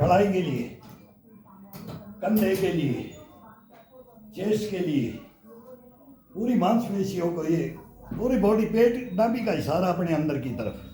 कलाई के लिए, कंधे के लिए, चेस्ट के लिए, पूरी मांसपेशियों को, ये पूरी बॉडी, पेट नाभि का इशारा अपने अंदर की तरफ।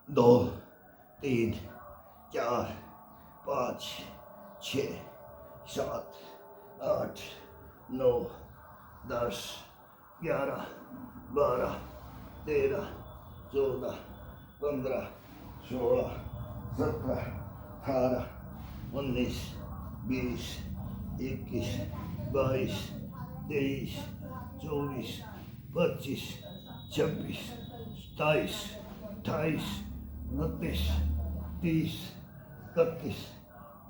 दो, तीन, चार, पाँच, छः, सात, आठ, 9, 10, 11, 12, 13, 14, 15, 16, 17, 18, 19, 20, 21, 22, 23, 24, 25, 26, 27, 28, 29, 30, 31,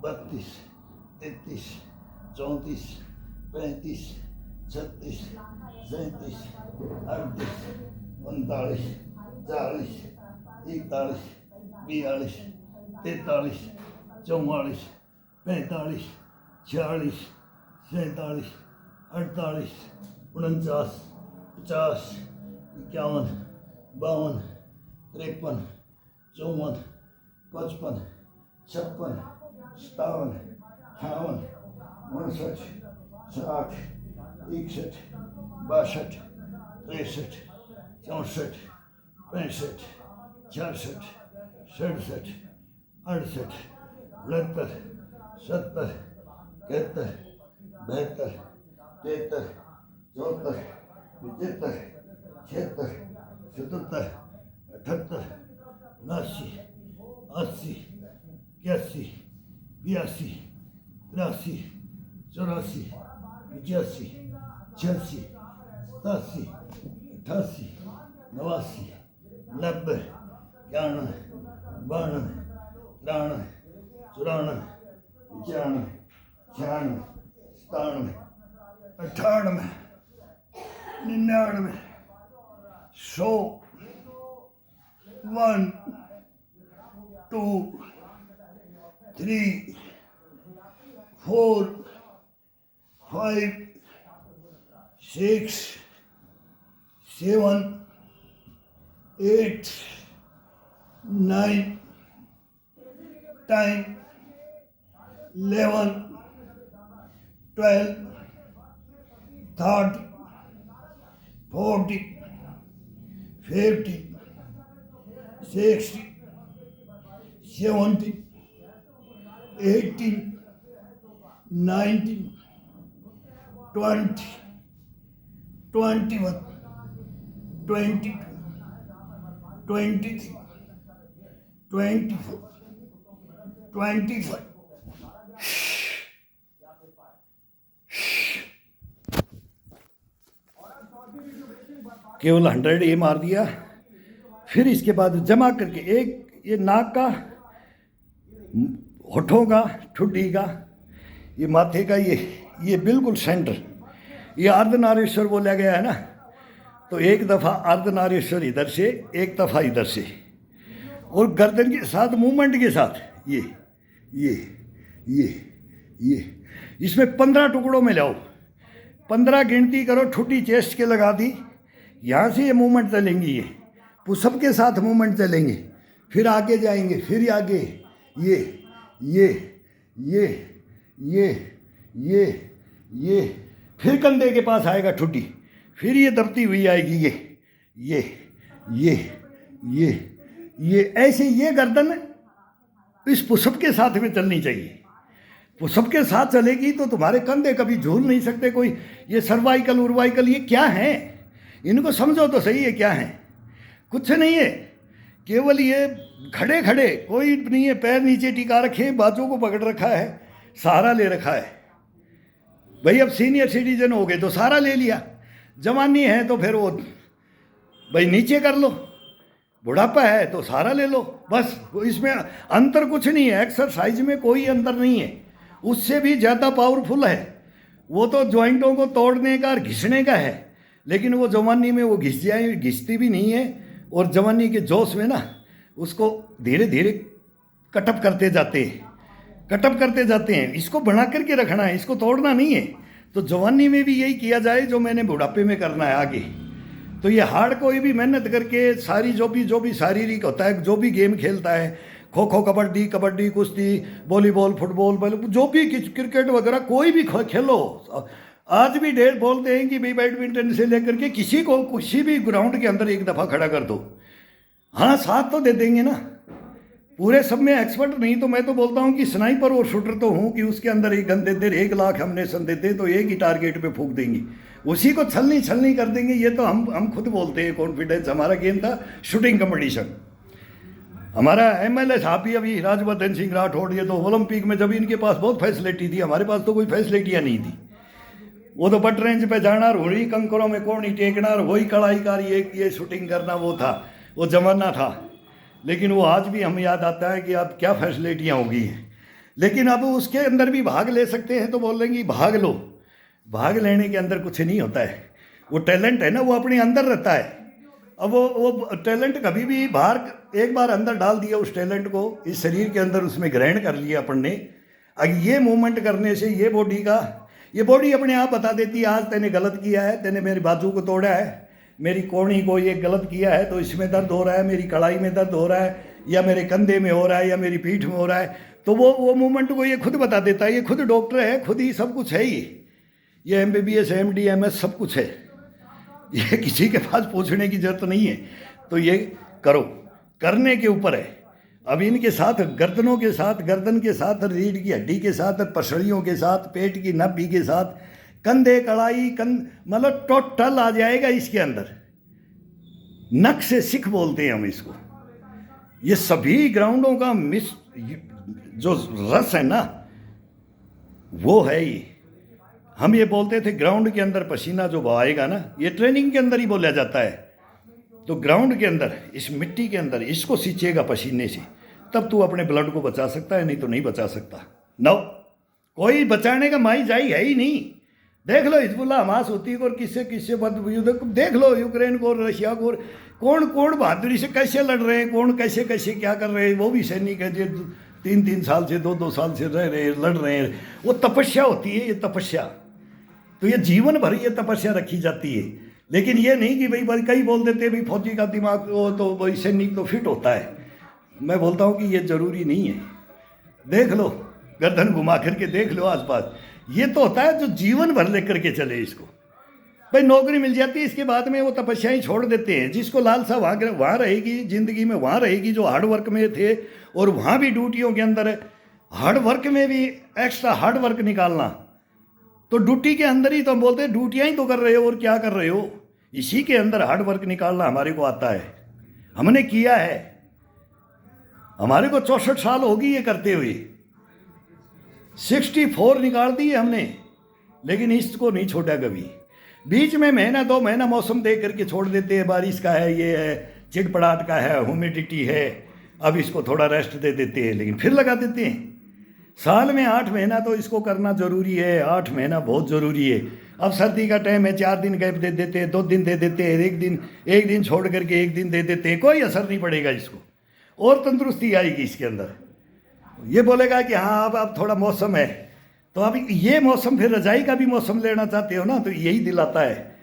32, 33, 34, 35, 36, 37, 38, 39, 40, 41, 42, 43, 44, 45, 46, 47, 48, 49, 50, 51, 52, 53, 54, 55, 56, 57, 58, 59, 60, 61, 62, 63, 64, 65, 66, 67, 68, 69, 70, 71, 72, 73, 74, 75, 76, 77, 78, 79, 80, 81, 82, 83, 84, 85, 86, 87, 88, 89, 90, 91, 92, 93, 94, 95, 96, 97, 98, 99, 100, 1, 2, 3, 4, 5, 6, 7, 8, 9, 10, 11, 12, 13, 14, 15, 16, 17, 18, 19, 20, 21, 22, 23, 24, 25. केवल 100 ये मार दिया। फिर इसके बाद जमा करके एक ये नाक का, होठों का, ठुड्डी का, ये माथे का, ये बिल्कुल सेंटर, ये अर्धनारीश्वर बोला गया है ना, तो एक दफ़ा अर्धनारीश्वर इधर से, एक दफ़ा इधर से, और गर्दन के साथ मूवमेंट के साथ ये इसमें 15 टुकड़ों में लाओ, 15 गिनती करो, ठुड्डी चेस्ट के लगा दी, यहाँ से ये मूवमेंट चलेंगी, ये पुशअप के साथ मूवमेंट चलेंगे, फिर आगे जाएंगे, फिर आगे ये फिर कंधे के पास आएगा ठुड्डी, फिर ये दबती हुई आएगी, ये ऐसे, ये गर्दन इस पुशअप के साथ में चलनी चाहिए। पुशअप के साथ चलेगी तो तुम्हारे कंधे कभी झूल नहीं सकते। कोई ये सर्वाइकल उर्वाइकल ये क्या है, इनको समझो तो सही है क्या है। कुछ नहीं है, केवल ये खड़े खड़े, कोई नहीं है, पैर नीचे टिका रखे, बाजू को पकड़ रखा है, सहारा ले रखा है। भाई अब सीनियर सिटीजन हो गए तो सहारा ले लिया, जवानी है तो फिर वो भाई नीचे कर लो, बुढ़ापा है तो सहारा ले लो, बस। इसमें अंतर कुछ नहीं है, एक्सरसाइज में कोई अंतर नहीं है, उससे भी ज़्यादा पावरफुल है। वो तो जॉइंटों को तोड़ने का और घिसने का है, लेकिन वो जवानी में वो घिसती भी नहीं है, और जवानी के जोश में ना उसको धीरे धीरे कटअप करते जाते हैं। इसको बना करके रखना है, इसको तोड़ना नहीं है। तो जवानी में भी यही किया जाए जो मैंने बुढ़ापे में करना है आगे। तो ये हार्ड कोई भी मेहनत करके सारी जो भी शारीरिक होता है, जो भी गेम खेलता है, खो खो, कबड्डी, कुश्ती, वॉलीबॉल, फुटबॉल, जो भी क्रिकेट वगैरह कोई भी खेलो। आज भी ढेर बोलते हैं कि भाई बैडमिंटन से लेकर के किसी भी ग्राउंड के अंदर एक दफ़ा खड़ा कर दो, हाँ साथ तो दे देंगे ना। पूरे सब में एक्सपर्ट नहीं, तो मैं तो बोलता हूँ कि स्नाइपर और शूटर तो हूँ कि उसके अंदर एक गन देते, 1 लाख हमने सन देते तो एक ही टारगेट पे फूंक देंगे, उसी को छलनी कर देंगे। ये तो हम खुद बोलते हैं, कॉन्फिडेंस। हमारा गेम था शूटिंग कंपटीशन। हमारा MLA साहब भी अभी राजवर्धन सिंह राठौड़, ये तो ओलंपिक में जब इनके पास बहुत फैसिलिटी थी, हमारे पास तो कोई फैसिलिटियाँ नहीं थी। वो तो बट रेंज पे जाना, रोड़ी कंकरों में कोणी टेकना, और वही कढ़ाईकारी ये शूटिंग करना, वो जमाना था। लेकिन वो आज भी हम याद आता है कि अब क्या फैसिलिटियाँ होगी हैं। लेकिन अब उसके अंदर भी भाग ले सकते हैं तो बोल देंगे भाग लो। भाग लेने के अंदर कुछ नहीं होता है, वो टैलेंट है ना, वो अपने अंदर रहता है। अब वो टैलेंट कभी भी बाहर, एक बार अंदर डाल दिया उस टैलेंट को, इस शरीर के अंदर उसमें ग्रहण कर लिया अपन ने। अब ये मूवमेंट करने से ये बॉडी अपने आप बता देती है, आज तूने गलत किया है, तूने मेरे बाजू को तोड़ा है, मेरी कोहनी को ये गलत किया है तो इसमें दर्द हो रहा है, मेरी कलाई में दर्द हो रहा है, या मेरे कंधे में हो रहा है, या मेरी पीठ में हो रहा है। तो वो मूवमेंट को ये खुद बता देता है। ये खुद डॉक्टर है, खुद ही सब कुछ है। ये MBBS MD MS सब कुछ है, ये किसी के पास पूछने की जरूरत नहीं है। तो ये करो, करने के ऊपर है। अब इनके साथ गर्दनों के साथ, गर्दन के साथ, रीढ़ की हड्डी के साथ, पसलियों के साथ, पेट की नब्बी के साथ, कंधे, कड़ाई, मतलब टोटल आ जाएगा इसके अंदर। नक से सिख बोलते हैं हम इसको। ये सभी ग्राउंडों का जो रस है ना, वो है ये। हम ये बोलते थे ग्राउंड के अंदर पसीना जो बहाएगा ना, ये ट्रेनिंग के अंदर ही बोला जाता है। तो ग्राउंड के अंदर, इस मिट्टी के अंदर इसको सींचेगा पसीने से, तब तू अपने ब्लड को बचा सकता है, नहीं तो नहीं बचा सकता। नो, कोई बचाने का माई जाई है ही नहीं। देख लो हिजबुल्लाह हमास होती है और किससे युद्ध, देख लो यूक्रेन को, रशिया को, कौन बहादुरी से कैसे लड़ रहे हैं, कौन कैसे क्या कर रहे हैं। वो भी सैनिक है जो 3 साल से, 2 साल से लड़ रहे हैं। वो तपस्या होती है, ये तपस्या। तो ये जीवन भर ये तपस्या रखी जाती है। लेकिन ये नहीं कि भाई कई बोल देते हैं भाई फौजी का दिमाग वो तो भाई सैनिक तो फिट होता है। मैं बोलता हूँ कि ये ज़रूरी नहीं है। देख लो, गर्दन घुमा करके देख लो आसपास, ये तो होता है जो जीवन भर लेकर के चले इसको। भाई नौकरी मिल जाती है, इसके बाद में वो तपस्याएं छोड़ देते हैं। जिसको लालसा वहाँ रहेगी ज़िंदगी में, वहाँ रहेगी जो हार्ड वर्क में थे। और वहाँ भी ड्यूटियों के अंदर हार्ड वर्क में भी एक्स्ट्रा हार्ड वर्क निकालना। तो ड्यूटी के अंदर ही तो हम बोलते हैं ड्यूटियाँ ही तो कर रहे हो, और क्या कर रहे हो। इसी के अंदर हार्ड वर्क निकालना हमारे को आता है, हमने किया है। हमारे को 64 साल होगी ये करते हुए, 64 निकाल दी हमने, लेकिन इसको नहीं छोड़ा कभी। बीच में महीना 2 महीना मौसम देख करके छोड़ देते हैं, बारिश का है, ये है, चिड़पड़ाहट का है, ह्यूमिडिटी है, अब इसको थोड़ा रेस्ट दे देते हैं, लेकिन फिर लगा देते हैं। साल में 8 महीना तो इसको करना ज़रूरी है, 8 महीना बहुत ज़रूरी है। अब सर्दी का टाइम है, 4 दिन गैप दे देते हैं, 2 दिन दे देते हैं, एक दिन छोड़ करके 1 दिन दे देते हैं, कोई असर नहीं पड़ेगा इसको, और तंदुरुस्ती आएगी इसके अंदर। ये बोलेगा कि हाँ अब थोड़ा मौसम है, तो अब ये मौसम, फिर रजाई का भी मौसम लेना चाहते हो ना, तो यही दिलाता है,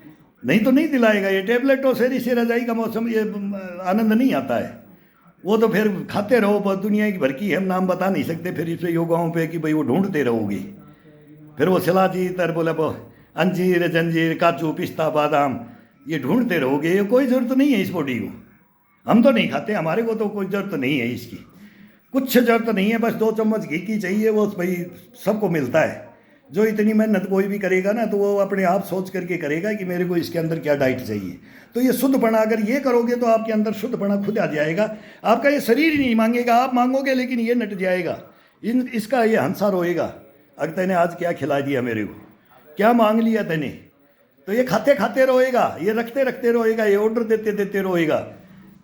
नहीं तो नहीं दिलाएगा। ये टेबलेटों से इसे रजाई का मौसम ये आनंद नहीं आता है। वो तो फिर खाते रहो, दुनिया की भर की हम नाम बता नहीं सकते फिर इस योगाओं पे कि भाई वो ढूंढते रहोगे। फिर वो सलाजी तर बोला अंजीर, जंजीर, काजू, पिस्ता, बादाम, ये ढूंढते रहोगे। ये कोई ज़रूरत नहीं है इस बॉडी को, हम तो नहीं खाते, हमारे को तो कोई ज़रूरत नहीं है इसकी, कुछ ज़रूरत नहीं है। बस 2 चम्मच घी की चाहिए, वो भाई सबको मिलता है। जो इतनी मेहनत कोई भी करेगा ना, तो वो अपने आप सोच करके करेगा कि मेरे को इसके अंदर क्या डाइट चाहिए। तो ये शुद्धपना अगर ये करोगे तो आपके अंदर शुद्धपना खुद आ जाएगा। आपका ये शरीर ही नहीं मांगेगा, आप मांगोगे, लेकिन ये नट जाएगा, इसका ये हंसा रोएगा। अगर तेने आज क्या खिला दिया मेरे को, क्या मांग लिया तेने, तो ये खाते खाते रोएगा, ये रखते रखते रोएगा, ये ऑर्डर देते देते रोएगा,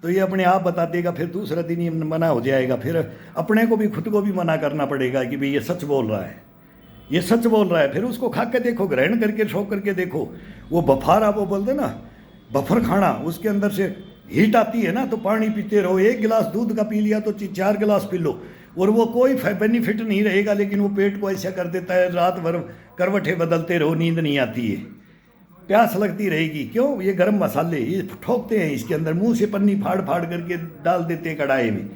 तो ये अपने आप बता देगा, फिर दूसरा दिन ये मना हो जाएगा, फिर अपने को भी खुद को भी मना करना पड़ेगा कि भाई ये सच बोल रहा है, ये सच बोल रहा है। फिर उसको खा के देखो, ग्रहण करके शौक करके देखो, वो बफारा, वो बोलते ना बफर खाना, उसके अंदर से हीट आती है ना, तो पानी पीते रहो, 1 गिलास दूध का पी लिया तो 4 गिलास पी लो, और वो कोई बेनिफिट नहीं रहेगा, लेकिन वो पेट को ऐसा कर देता है, रात भर करवटें बदलते रहो, नींद नहीं आती है, प्यास लगती रहेगी। क्यों? ये गरम मसाले ये ठोकते हैं इसके अंदर, मुंह से पन्नी फाड़ फाड़ करके डाल देते हैं कढ़ाई में,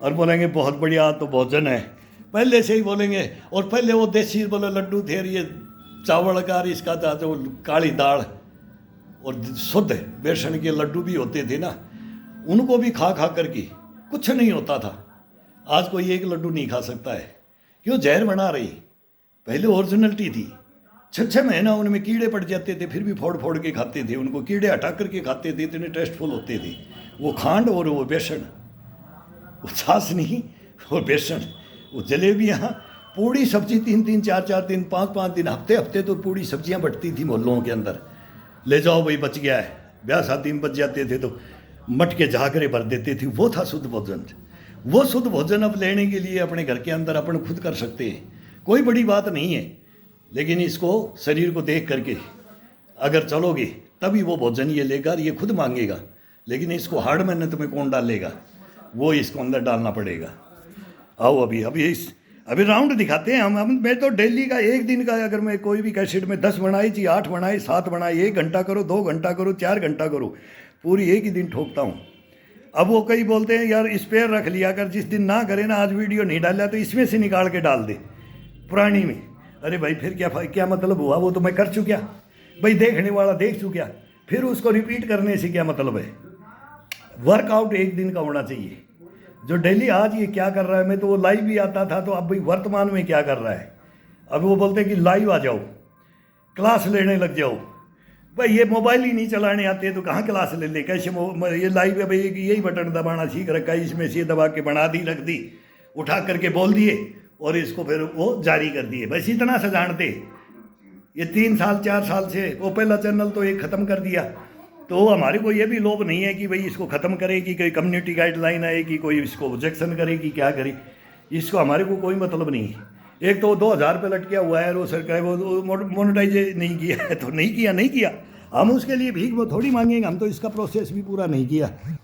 और बोलेंगे बहुत बढ़िया तो भोजन है, पहले से ही बोलेंगे। और पहले वो देसी बोले लड्डू थे, ये चावल का, इसका था जो काली दाल और शुद्ध बेसन के लड्डू भी होते थे ना, उनको भी खा खा करके कुछ नहीं होता था। आज कोई एक लड्डू नहीं खा सकता है, क्यों? जहर बना रही। पहले ओरिजिनलिटी थी, 6-6 महीना उनमें कीड़े पड़ जाते थे, फिर भी फोड़ फोड़ के खाते थे, उनको कीड़े हटा करके खाते थे, इतने टेस्टफुल होते थे। वो खांड और वो बेसन, वो छाछ नहीं, वो बेसन, वो जलेबियाँ, पूड़ी सब्जी 3-3, 4-4 दिन, 5-5 दिन, हफ्ते तो पूड़ी सब्जियाँ बटती थी मोहल्लों के अंदर। ले जाओ भाई बच गया है, ब्याह शादी में बच जाते थे तो मटके झाकरे भर देते थे, वो था शुद्ध भोजन। वो शुद्ध भोजन अब लेने के लिए अपने घर के अंदर अपन खुद कर सकते हैं, कोई बड़ी बात नहीं है, लेकिन इसको शरीर को देख करके अगर चलोगे तभी वो भोजन ये लेगा, ये खुद मांगेगा, लेकिन इसको हार्ड मेहनत में कौन डालेगा, वो इसको अंदर डालना पड़ेगा। आओ अभी राउंड दिखाते हैं हम। मैं तो डेली का, एक दिन का अगर मैं कोई भी कैसेट में 10 बनाई चाहिए, 8 बनाए, 7 बनाए, 1 घंटा करो, 2 घंटा करो, 4 घंटा करो, पूरी एक ही दिन ठोकता हूँ। अब वो कई बोलते हैं यार स्पेयर रख लिया कर, जिस दिन ना करे ना, आज वीडियो नहीं डाला तो इसमें से निकाल के डाल दे पुरानी में। अरे भाई फिर क्या मतलब हुआ, वो तो मैं कर चुका भाई, देखने वाला देख चुका, फिर उसको रिपीट करने से क्या मतलब है। वर्कआउट एक दिन का होना चाहिए, जो डेली आज ये क्या कर रहा है। मैं तो वो लाइव भी आता था, तो अब भाई वर्तमान में क्या कर रहा है। अब वो बोलते हैं कि लाइव आ जाओ, क्लास लेने लग जाओ। भाई ये मोबाइल ही नहीं चलाने आते तो कहाँ क्लास ले ले, कैसे ये लाइव है भाई, यही बटन दबाना सीख रखा है, इसमें से दबा के बना दी, रख दी, उठा करके बोल दिए और इसको फिर वो जारी कर दिए, बस इतना सा जानते। ये 3 साल 4 साल से वो पहला चैनल तो एक ख़त्म कर दिया, तो हमारे को ये भी लोभ नहीं है कि भाई इसको ख़त्म करे, कि कोई कम्युनिटी गाइडलाइन आए, कि कोई इसको ऑब्जेक्शन करे, कि क्या करे, इसको हमारे को कोई मतलब नहीं है। एक तो 2000 रुपये लटका हुआ है, और वो सरकार वो मोनेटाइज नहीं किया है, तो नहीं किया। हम उसके लिए भीख वो थोड़ी मांगेंगे, हम तो इसका प्रोसेस भी पूरा नहीं किया।